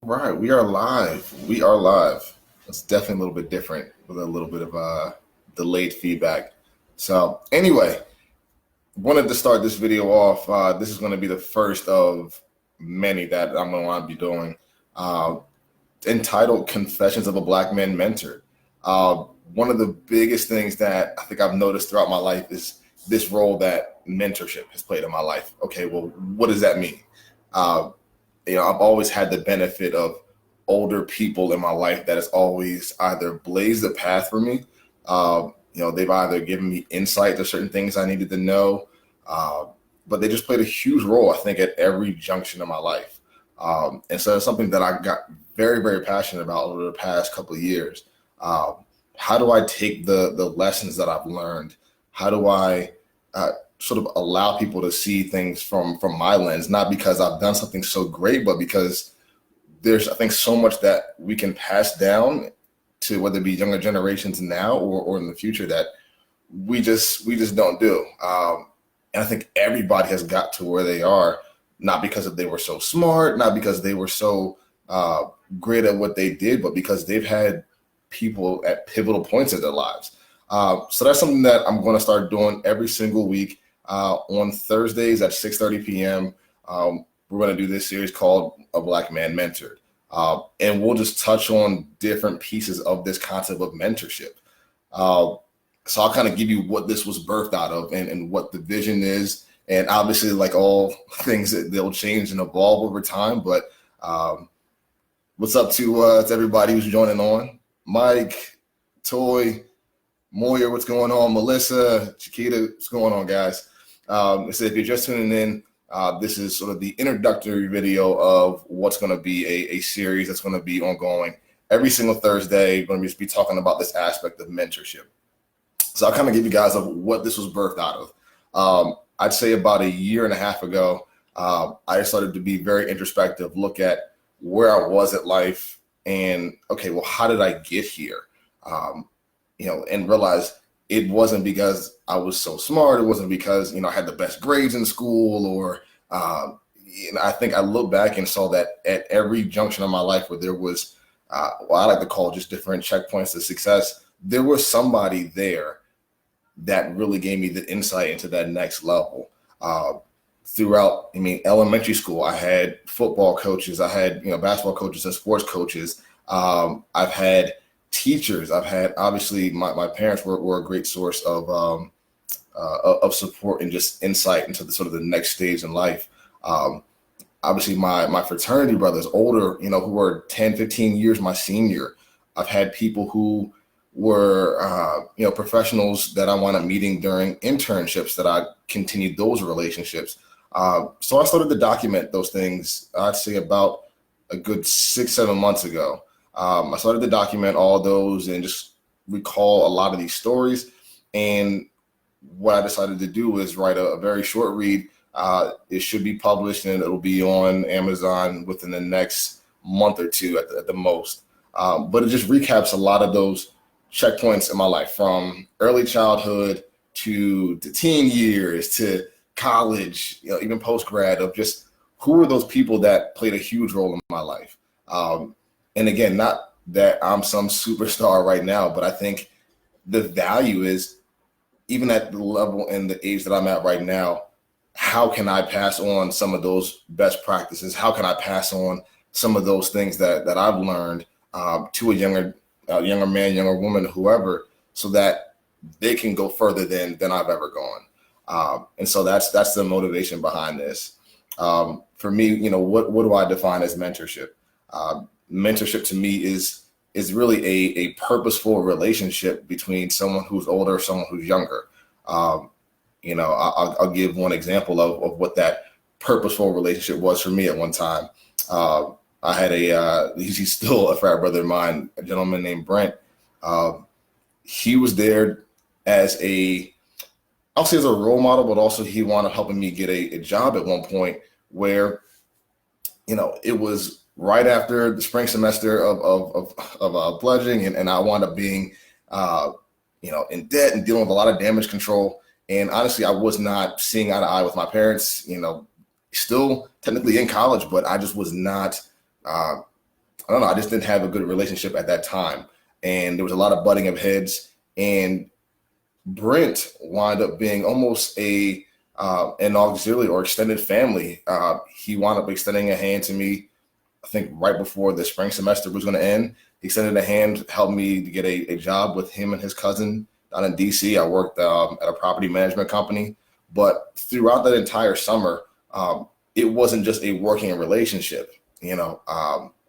Right, we are live. We are live. It's definitely a little bit different with a little bit of delayed feedback. So, anyway, wanted to start this video off. This is going to be the first of many that I'm going to want to be doing, uh, entitled "Confessions of a Black Man Mentor." Uh, One of the biggest things that I think I've noticed throughout my life is this role that mentorship has played in my life. Okay, well, what does that mean? Uh, I've always had the benefit of older people in my life that has always either blazed the path for me. They've either given me insight to certain things I needed to know, uh, but they just played a huge role, I think, at every junction of my life. And so it's something that I got very, very passionate about over the past couple of years. Um, how do I take the lessons that I've learned? How do I sort of allow people to see things from my lens, not because I've done something so great, but because there's, I think, so much that we can pass down to whether it be younger generations now or in the future that we just don't do. And I think everybody has got to where they are, not because of they were so smart, not because they were so uh, great at what they did, but because they've had people at pivotal points in their lives. So that's something that I'm going to start doing every single week on Thursdays at 6:30 p.m. We're going to do this series called A Black Man Mentored. And we'll just touch on different pieces of this concept of mentorship. Uh, so I'll kind of give you what this was birthed out of and what the vision is. And obviously, like all things, they'll change and evolve over time. But um, what's up to everybody who's joining on? Mike, Toy, Moyer, what's going on? Melissa, Chiquita, what's going on, guys? So if you're just tuning in, this is sort of the introductory video of what's going to be a series that's going to be ongoing every single Thursday. We're going to be talking about this aspect of mentorship. So I'll kind of give you guys of what this was birthed out of. I'd say about a year and a half ago, I started to be very introspective, look at where I was at life and, okay, well, how did I get here? And realize it wasn't because I was so smart. It wasn't because, I had the best grades in school or, I think I looked back and saw that at every junction of my life where there was, what I like to call just different checkpoints to success, there was somebody there that really gave me the insight into that next level. Throughout, elementary school, I had football coaches, I had, basketball coaches and sports coaches. I've had teachers. I've had, obviously, my parents were a great source of support and just insight into the sort of the next stage in life. Obviously, my fraternity brothers, older, who were 10, 15 years my senior. I've had people who were, professionals that I wound up meeting during internships that I continued those relationships. So I started to document those things, I'd say about a good 6, 7 months ago. I started to document all those and just recall a lot of these stories. And what I decided to do was write a very short read. It should be published and it'll be on Amazon within the next month or two at the most. But it just recaps a lot of those checkpoints in my life, from early childhood to teen years to college, even post-grad, of just who were those people that played a huge role in my life. And again, not that I'm some superstar right now, but I think the value is, even at the level and the age that I'm at right now, how can I pass on some of those best practices? How can I pass on some of those things that I've learned to a younger man, younger woman, whoever, so that they can go further than I've ever gone. And so that's the motivation behind this. For me, what do I define as mentorship? Mentorship to me is really a purposeful relationship between someone who's older, someone who's younger. I'll give one example of what that purposeful relationship was for me at one time. I had he's still a frat brother of mine, a gentleman named Brent. He was there as I'll say as a role model, but also he wound up helping me get a job at one point where, it was right after the spring semester of pledging, and I wound up being, in debt and dealing with a lot of damage control. And honestly, I was not seeing eye to eye with my parents, still technically in college, but I just was not I don't know, I just didn't have a good relationship at that time. And there was a lot of butting of heads. And Brent wound up being almost an auxiliary or extended family. He wound up extending a hand to me, I think right before the spring semester was going to end. He extended a hand, helped me to get a job with him and his cousin down in DC. I worked at a property management company. But throughout that entire summer, it wasn't just a working relationship.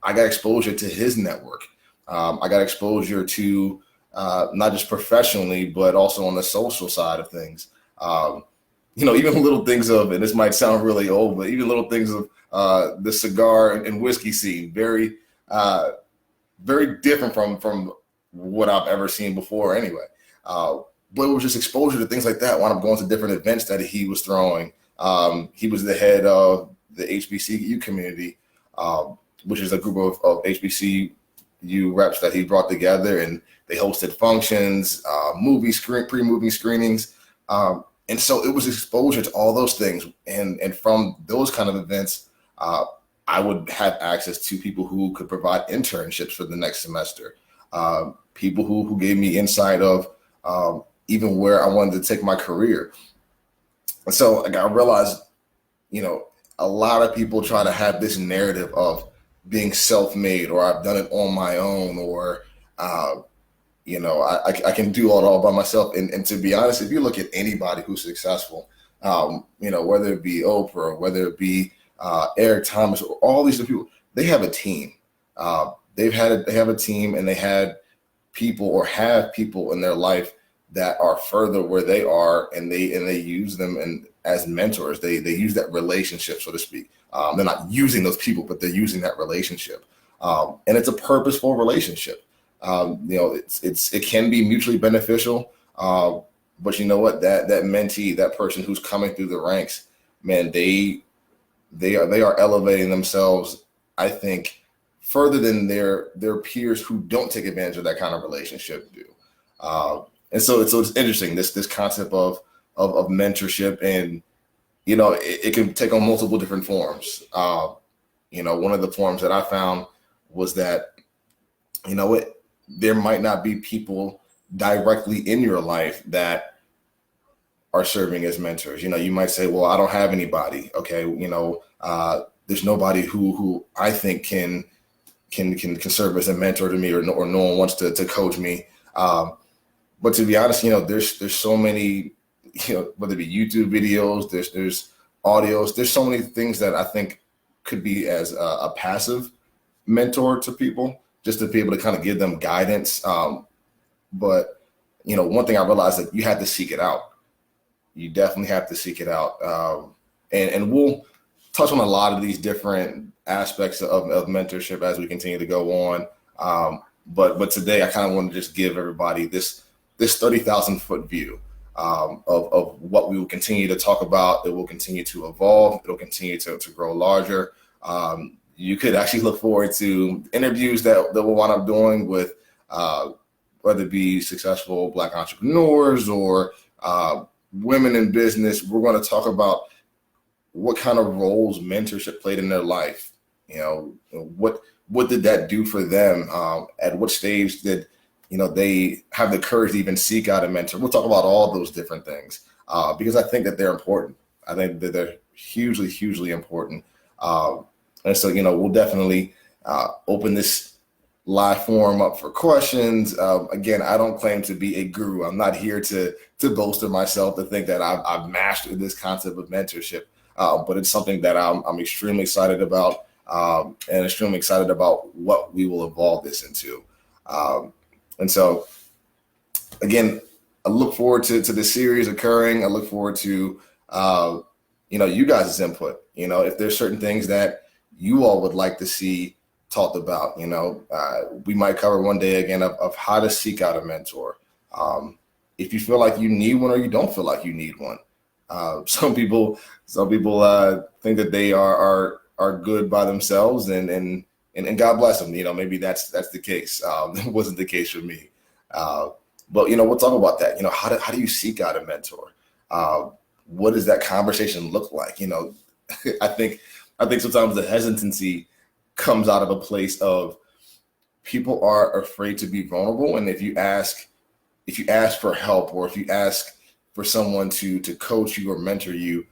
I got exposure to his network. I got exposure to not just professionally, but also on the social side of things. Even little things of, and this might sound really old, but even little things of the cigar and whiskey scene, very, very different from what I've ever seen before anyway. But it was just exposure to things like that. When I'm going to different events that he was throwing, he was the head of the HBCU community, which is a group of HBCU reps that he brought together, and they hosted functions, pre-movie screenings. And so it was exposure to all those things. And from those kind of events, I would have access to people who could provide internships for the next semester, people who gave me insight of even where I wanted to take my career. And so I realized, a lot of people try to have this narrative of being self-made, or I've done it on my own, or, I can do it all by myself. And to be honest, if you look at anybody who's successful, whether it be Oprah, whether it be Eric Thomas, or all these people, they have a team. They have a team, and they had people or have people in their life that are further where they are, and they use them as mentors. They use that relationship, so to speak. They're not using those people, but they're using that relationship, and it's a purposeful relationship. It can be mutually beneficial, but you know what? That mentee, that person who's coming through the ranks, man, they are elevating themselves, I think, further than their peers who don't take advantage of that kind of relationship do. And so it's interesting, this concept of mentorship, and it can take on multiple different forms. One of the forms that I found was that there might not be people directly in your life that are serving as mentors. You might say, well, I don't have anybody. Okay, there's nobody who I think can serve as a mentor to me, or no one wants to coach me. But to be honest, there's so many, whether it be YouTube videos, there's audios, there's so many things that I think could be as a passive mentor to people, just to be able to kind of give them guidance. But one thing I realized, that you have to seek it out. You definitely have to seek it out. And we'll touch on a lot of these different aspects of mentorship as we continue to go on. But today I kind of want to just give everybody this 30,000 foot view of what we will continue to talk about. It will continue to evolve. It'll continue to grow larger. You could actually look forward to interviews that we'll wind up doing with whether it be successful Black entrepreneurs or women in business. We're going to talk about what kind of roles mentorship played in their life. What did that do for them? At what stage did they have the courage to even seek out a mentor? We'll talk about all those different things because I think that they're important. I think that they're hugely, hugely important. And so, we'll definitely open this live forum up for questions. Again, I don't claim to be a guru. I'm not here to bolster myself, to think that I've mastered this concept of mentorship. But it's something that I'm extremely excited about, and extremely excited about what we will evolve this into. And so, again, I look forward to this series occurring. I look forward to, you guys' input. If there's certain things that you all would like to see talked about, we might cover one day again of how to seek out a mentor. If you feel like you need one, or you don't feel like you need one. Some people think that they are good by themselves, and God bless them. Maybe that's the case. It wasn't the case for me. But we'll talk about that. How do you seek out a mentor? What does that conversation look like? I think sometimes the hesitancy comes out of a place of people are afraid to be vulnerable. And if you ask for help, or if you ask for someone to coach you or mentor you,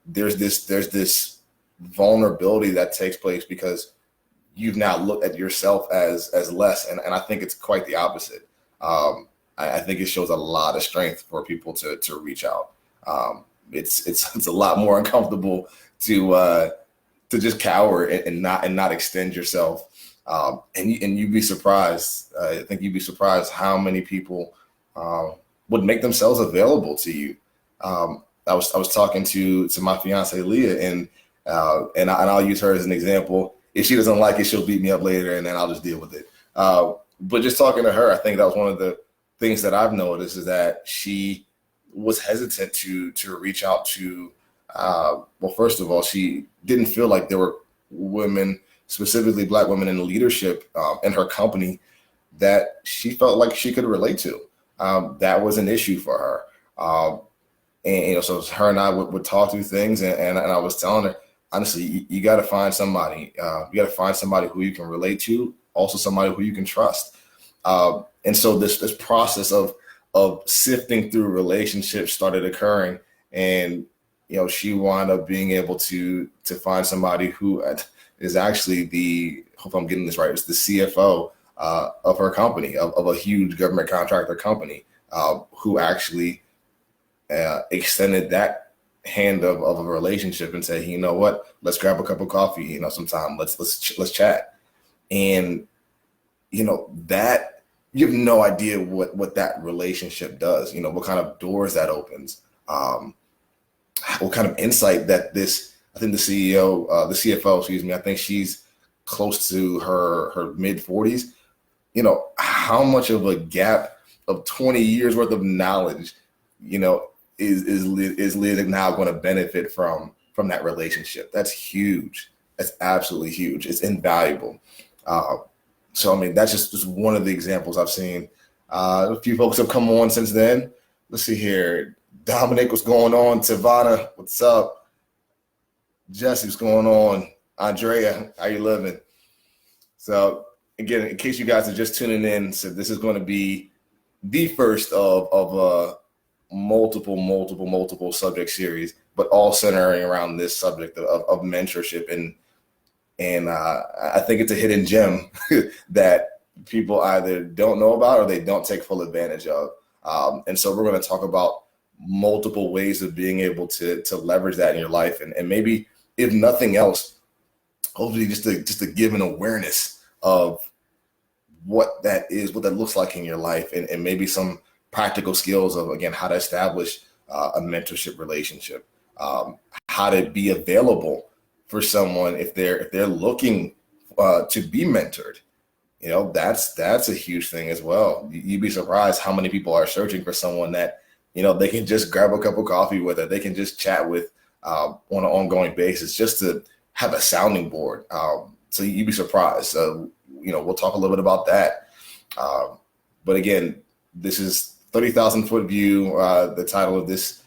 there's this vulnerability that takes place because you've now looked at yourself as less, and I think it's quite the opposite. I think it shows a lot of strength for people to reach out. It's a lot more uncomfortable to just cower and not extend yourself. And you'd be surprised. I think you'd be surprised how many people would make themselves available to you. I was talking to my fiance Leah, and I'll use her as an example. If she doesn't like it, she'll beat me up later, and then I'll just deal with it. But just talking to her, I think that was one of the things that I've noticed, is that she was hesitant to reach out to. Well, first of all, she didn't feel like there were women, specifically Black women in leadership in her company, that she felt like she could relate to. That was an issue for her. And so her and I would talk through things, and I was telling her, honestly, you got to find somebody. You got to find somebody who you can relate to, also somebody who you can trust. And so this process of sifting through relationships started occurring, and she wound up being able to find somebody who is actually hope I'm getting this right, it's the CFO of her company, of a huge government contractor company, who actually extended that hand of a relationship and say, you know what, let's grab a cup of coffee, sometime, let's chat. And that, you have no idea what that relationship does, what kind of doors that opens, what kind of insight that I think the CFO, excuse me, I think she's close to her mid 40s, how much of a gap of 20 years worth of knowledge, is Liz now going to benefit from that relationship? That's huge. That's absolutely huge. It's invaluable. So, I mean, that's just one of the examples I've seen. A few folks have come on since then. Let's see here. Dominic, what's going on? Tivana, what's up? Jesse, what's going on? Andrea, how you living? So, again, in case you guys are just tuning in, so this is going to be the first of a multiple subject series, but all centering around this subject of mentorship. And I think it's a hidden gem that people either don't know about or they don't take full advantage of. And so we're going to talk about multiple ways of being able to leverage that in your life. And maybe, if nothing else, hopefully just to give an awareness of what that is, what that looks like in your life, and maybe some practical skills of, again, how to establish a mentorship relationship, how to be available for someone if they're looking to be mentored. That's a huge thing as well. You'd be surprised how many people are searching for someone that they can just grab a cup of coffee with, or they can just chat with on an ongoing basis, just to have a sounding board. So you'd be surprised. So we'll talk a little bit about that. But again, this is 30,000 foot view. The title of this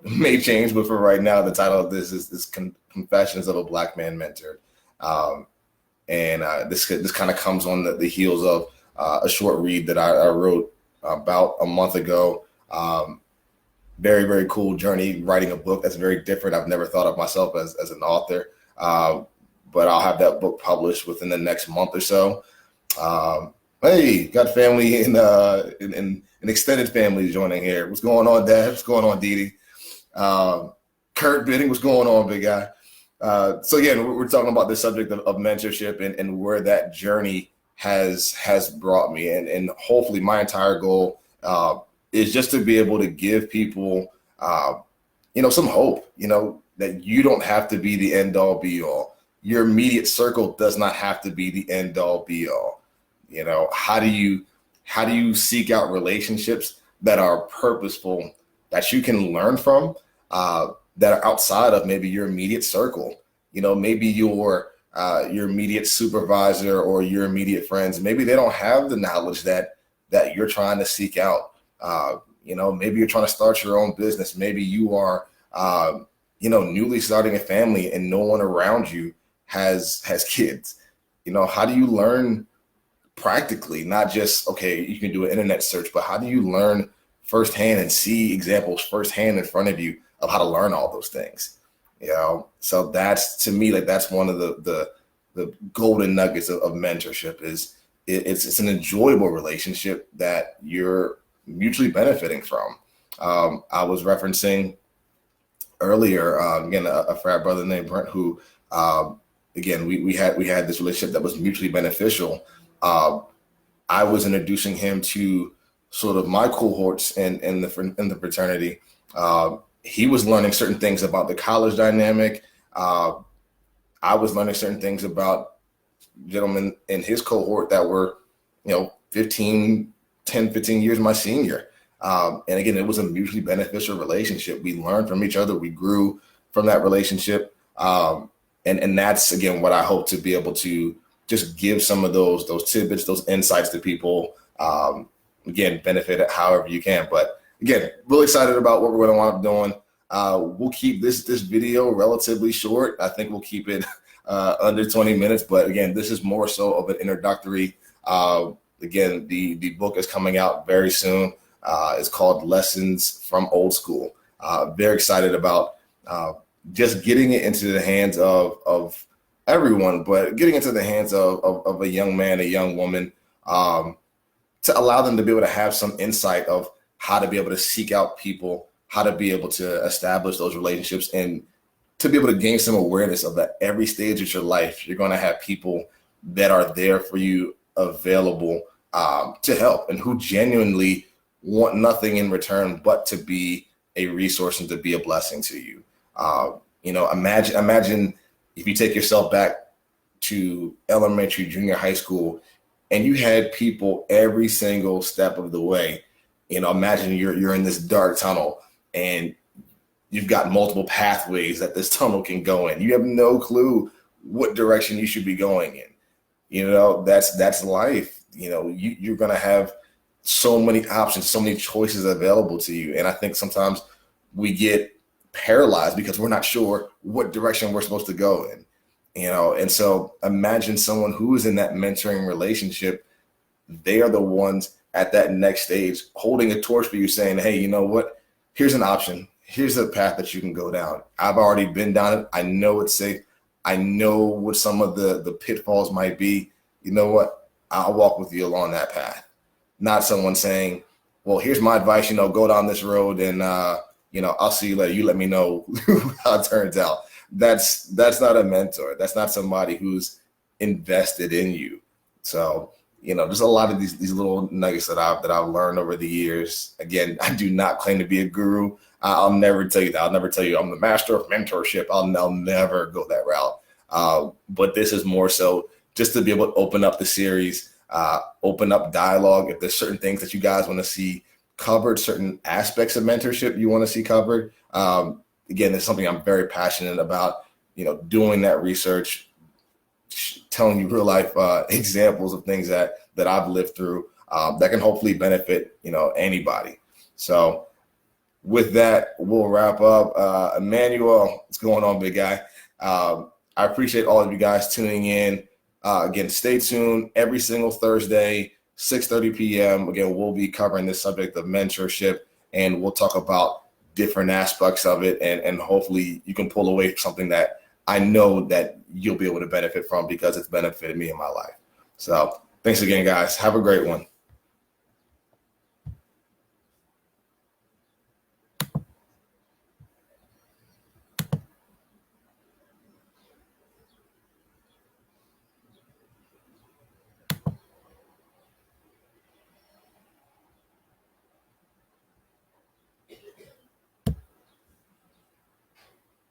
may change, but for right now, the title of this is Confessions of a Black Man Mentored. And this kind of comes on the heels of a short read that I wrote about a month ago. Very, very cool journey writing a book that's very different. I've never thought of myself as an author, but I'll have that book published within the next month or so. Hey, got family and an extended family joining here. What's going on, Dad? What's going on, Dee? Kurt Bidding, what's going on, big guy? So again, we're talking about this subject of mentorship and where that journey has brought me. And hopefully my entire goal is just to be able to give people, some hope, that you don't have to be the end all be all. Your immediate circle does not have to be the end all be all. How do you seek out relationships that are purposeful, that you can learn from, that are outside of maybe your immediate circle? Maybe your immediate supervisor or your immediate friends, maybe they don't have the knowledge that you're trying to seek out. Maybe you're trying to start your own business. Maybe you are, newly starting a family and no one around you has kids. How do you learn practically, not just, okay, you can do an internet search, but how do you learn firsthand and see examples firsthand in front of you of how to learn all those things? So that's, to me, like, that's one of the golden nuggets of mentorship. Is it's an enjoyable relationship that you're mutually benefiting from. I was referencing earlier, again, a frat brother named Brent, who, again, we had this relationship that was mutually beneficial. I was introducing him to sort of my cohorts in the fraternity. He was learning certain things about the college dynamic. I was learning certain things about gentlemen in his cohort that were, 10, 15 years my senior. And again, it was a mutually beneficial relationship. We learned from each other. We grew from that relationship. And that's, again, what I hope to be able to just give some of those tidbits, those insights to people. Again, benefit it however you can. But again, really excited about what we're going to wind up doing. We'll keep this video relatively short. I think we'll keep it under 20 minutes. But again, this is more so of an introductory. Again, the book is coming out very soon. It's called Lessons from Old School. Very excited about just getting it into the hands of everyone, but getting into the hands of a young man, a young woman, to allow them to be able to have some insight of how to be able to seek out people, how to be able to establish those relationships, and to be able to gain some awareness of that every stage of your life, you're going to have people that are there for you, available to help, and who genuinely want nothing in return but to be a resource and to be a blessing to you. Imagine if you take yourself back to elementary, junior high school, and you had people every single step of the way. Imagine you're in this dark tunnel and you've got multiple pathways that this tunnel can go in. You have no clue what direction you should be going in. That's life. You're going to have so many options, so many choices available to you. And I think sometimes we get paralyzed because we're not sure what direction we're supposed to go in. And so imagine someone who is in that mentoring relationship. They are the ones at that next stage holding a torch for you, saying, hey, you know what? Here's an option. Here's a path that you can go down. I've already been down it. I know it's safe. I know what some of the pitfalls might be. You know what? I'll walk with you along that path. Not someone saying, well, here's my advice, go down this road and, I'll see you later. You let me know how it turns out. That's not a mentor. That's not somebody who's invested in you. So, there's a lot of these little nuggets that I've learned over the years. Again, I do not claim to be a guru. I'll never tell you that. I'll never tell you I'm the master of mentorship. I'll never go that route. But this is more so just to be able to open up the series, open up dialogue. If there's certain things that you guys want to see covered, certain aspects of mentorship you want to see covered. Again, it's something I'm very passionate about, doing that research, telling you real life examples of things that I've lived through that can hopefully benefit, anybody. So with that, we'll wrap up. Emmanuel, what's going on, big guy? I appreciate all of you guys tuning in. Again, stay tuned every single Thursday, 6:30 p.m. Again, we'll be covering this subject of mentorship, and we'll talk about different aspects of it. And hopefully you can pull away something that I know that you'll be able to benefit from, because it's benefited me in my life. So thanks again, guys. Have a great one.